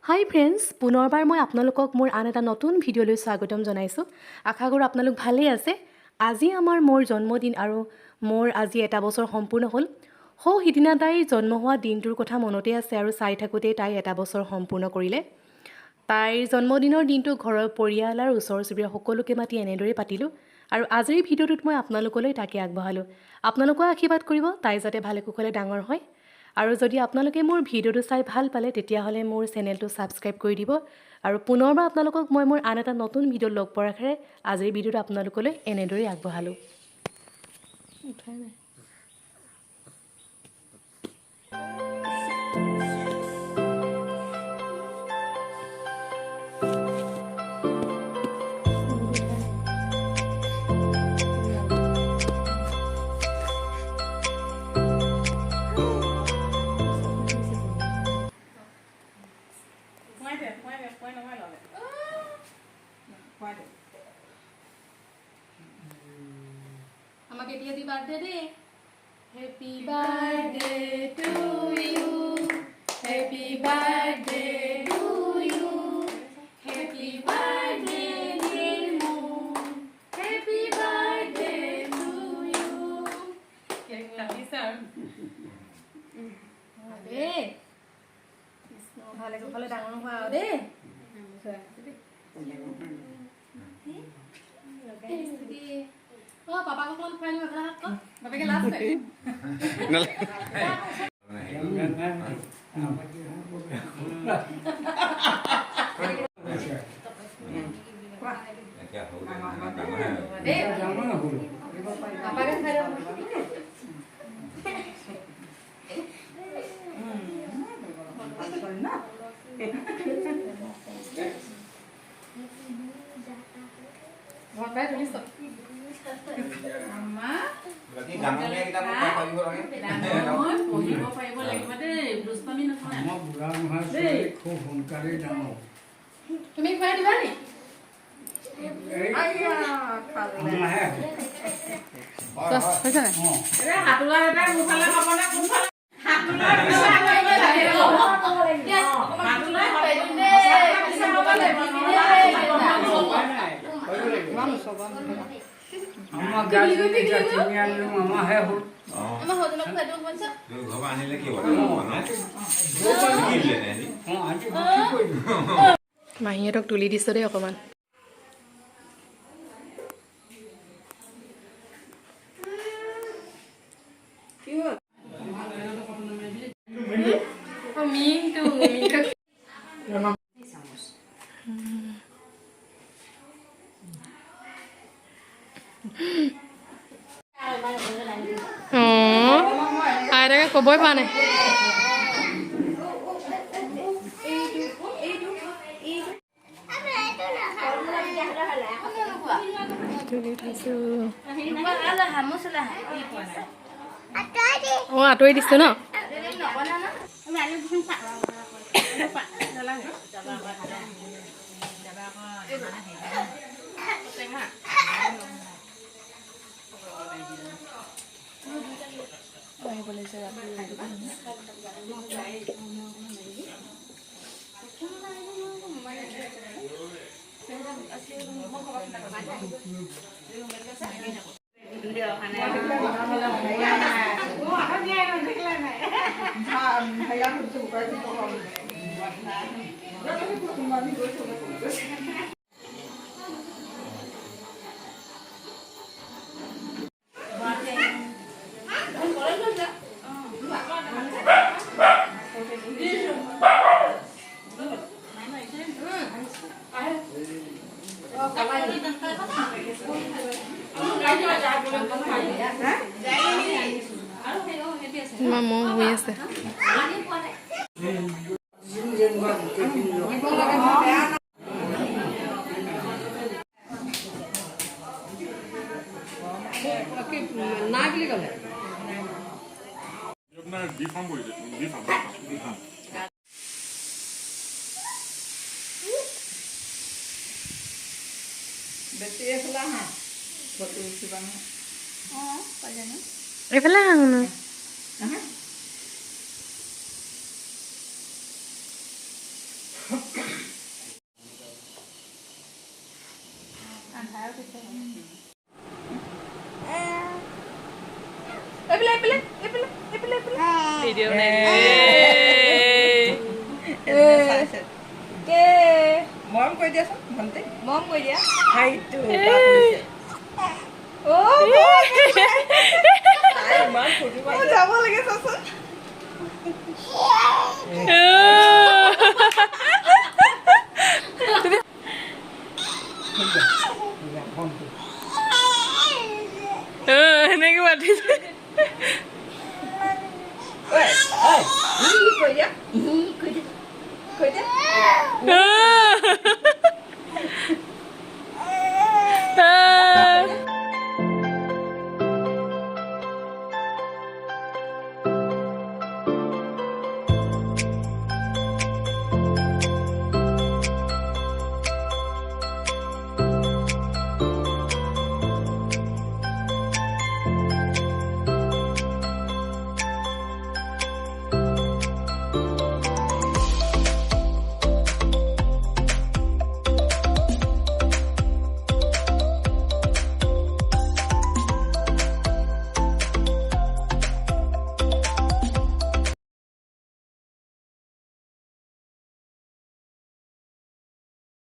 হাই friends, পুনৰবাৰ মই আপোনালোকক মোৰ আন এটা নতুন ভিডিঅ'লৈ স্বাগতম জনাইছোঁ। আশা কৰোঁ আপোনালোক ভালেই আছে। আজি মোৰ জন্মদিন আৰু মোৰ আজি এটা বছৰ সম্পূৰ্ণ হ'ল। সিদিনা তাইৰ জন্ম হোৱা দিনটোৰ কথা মনতে আছে আৰু চাই থাকোঁতেই তাই এটা বছৰ সম্পূৰ্ণ কৰিলে। তাইৰ জন্মদিনৰ দিনটো ঘৰৰ পৰিয়াল আৰু ওচৰ চুবুৰীয়া সকলোকে মাতি এনেদৰেই পাতিলোঁ আৰু আজিৰ ভিডিঅ'টোত মই আপোনালোকলৈ তাকে আগবঢ়ালোঁ। আপোনালোকেও আশীৰ্বাদ কৰিব তাই যাতে ভালে কুশলে ডাঙৰ হয়। আৰু যদি আপোনালোকে মোৰ ভিডিঅ'টো চাই ভাল পালে তেতিয়াহ'লে মোৰ চেনেলটো ছাবস্ক্ৰাইব কৰি দিব আৰু পুনৰবাৰ আপোনালোকক মই মোৰ আন এটা নতুন ভিডিঅ'ত লগ পোৱাৰ আশাৰে আজিৰ ভিডিঅ'টো আপোনালোকলৈ এনেদৰেই আগবঢ়ালোঁ। উঠাই নাই। আমাকে দিয়ে দি বার্থডে দে। Happy birthday to you, happy birthday to you, happy birthday dear mom, happy birthday to you. Cake কাটি স্যার আরে কৃষ্ণ ভালে ভালে ডাঙৰ হোৱা দে। পাপাক অকমান খুৱাই দিব বাপেকে লাজ পায়। তুমি খুৱাই দিবা নি? মাহীহঁতক তুলি দিছোঁ দেই অকণমান। আইতাকে ক'বই পৰা নাই। আঁতৰি দিছোঁ ন। তোমাৰ মহ হৈ আছে। না বুলি ক'লে এইফালে আহোঁ ন। ভিডিঅ' মৰম কৰি দিয়াচোন ভণ্টি মম কৰি দিয়া হাইটো ইমান ফূৰ্তি পাইছে যাব লাগে চাচোন এনেকে মাতিছে কৈ দিয়া কৈ দিয়া